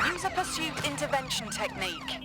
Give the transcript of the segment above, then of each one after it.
Use a pursuit intervention technique.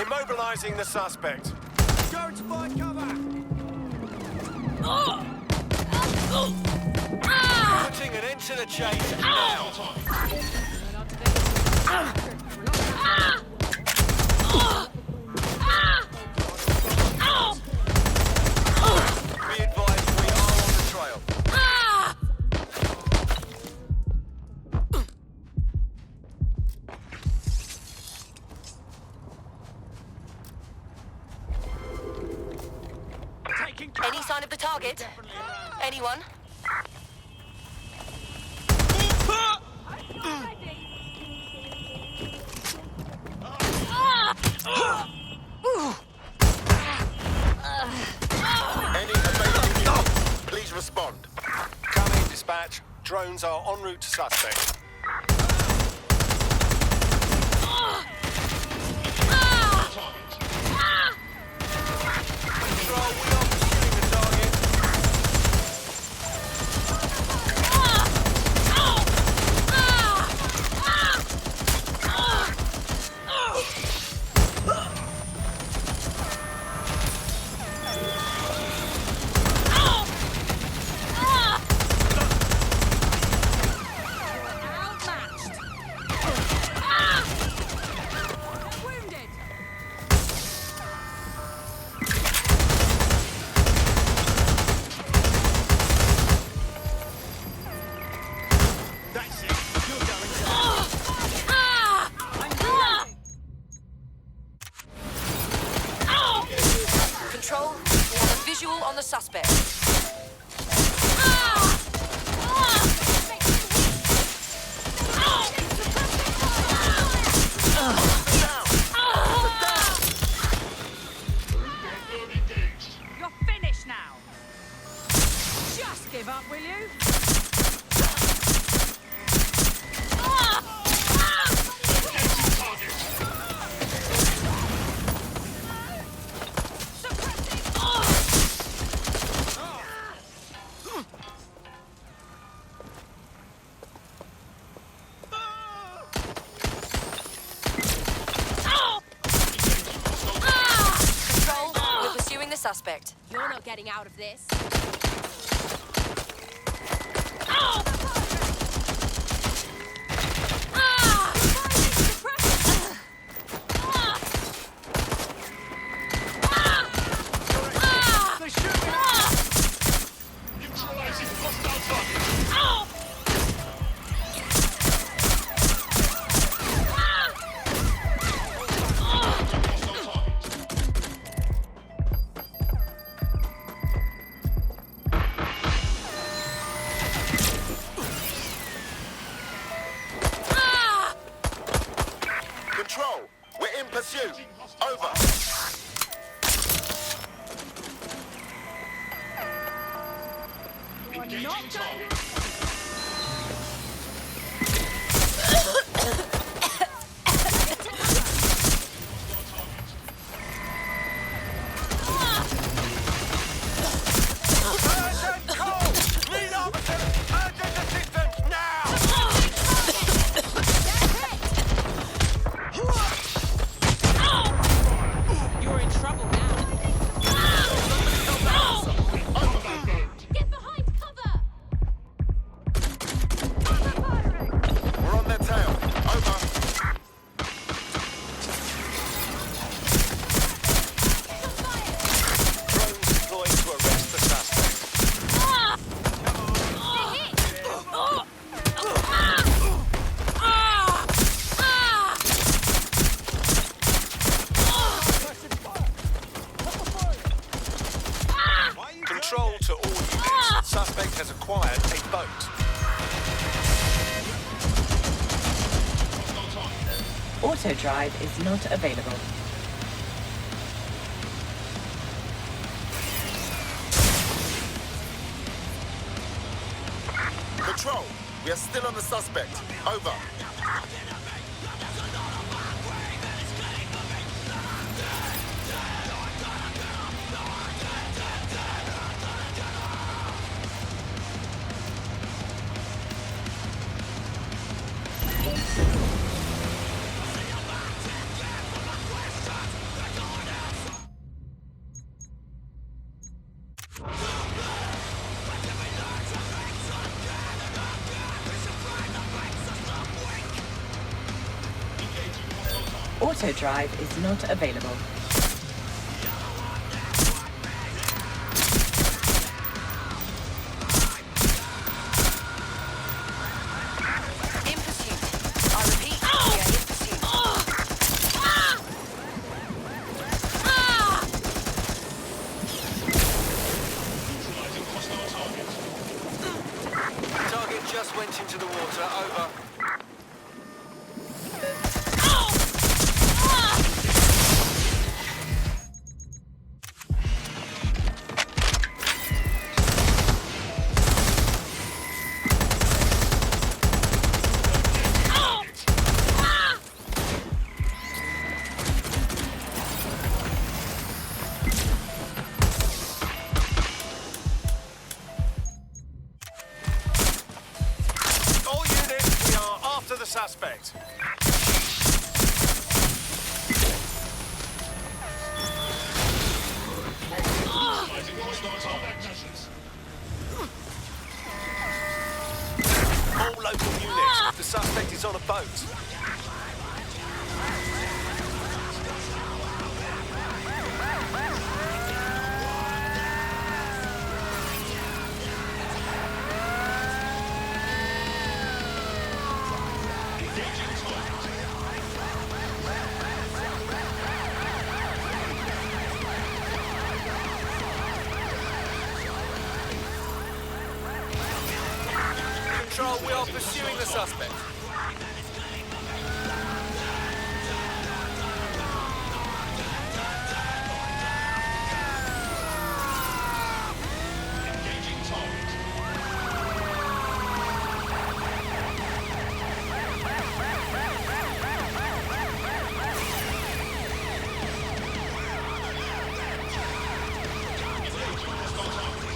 Immobilizing the suspect. Go to find cover! Putting an end to the chase now. Be advised, we are on the trail. Any sign of the target? Anyone? Any available units, please respond. Coming, dispatch. Drones are en route to suspect. Control, we are pursuing the target. Outmatched. Wounded. That's it. You're going down. Control, we have a visual on the suspect. You're finished now. Just give up, will you? Control, we're pursuing the suspect. You're not getting out of this. They're shooting us! Neutralizing hostile target. Hostile target. Control, we're in pursuit. Over. Engaging target. Urgent call! Need officers! Urgent assistance now! You're in trouble now. Get behind cover! We're on their tail. Over. Drones deployed to arrest the suspect. Control to all units. Suspect has acquired a boat. Auto drive is not available. Control, we are still on the suspect. Over. Auto drive is not available. In pursuit. I repeat, we are in pursuit. Neutralizing hostile target. Target just went into the water. Over. All units, we are after the suspect. Neutralizing hostile target measures. All local units, the suspect is on a boat. Engaging target. Control, we are pursuing the suspect. Engaging target. Engaging hostile target.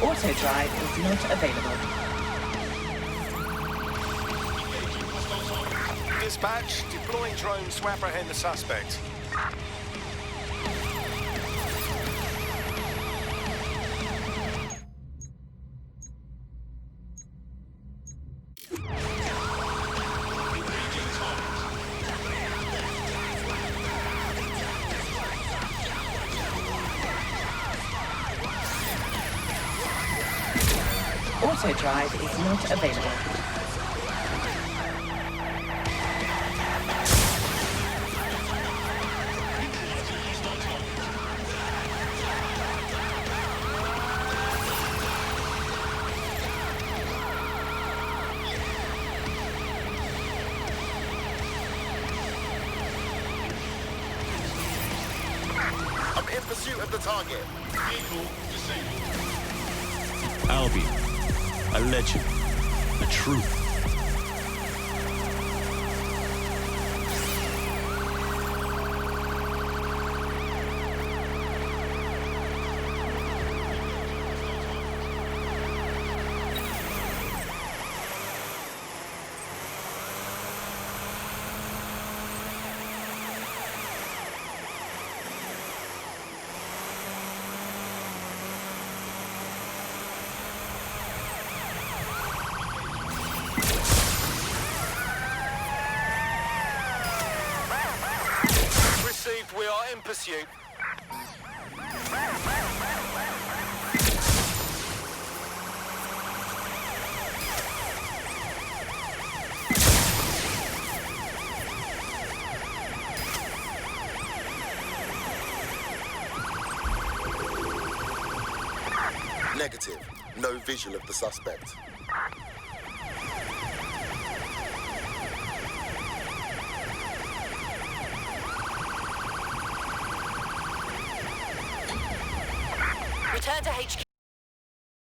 Auto drive is not available. Engaging hostile target. Dispatch, deploying drones to apprehend the suspect. Engaging target. Auto drive is not available. I'm in pursuit of the target. Vehicle disabled. Albion, a legend, a truth. Received, we are in pursuit. Negative. No visual of the suspect. Return to HQ.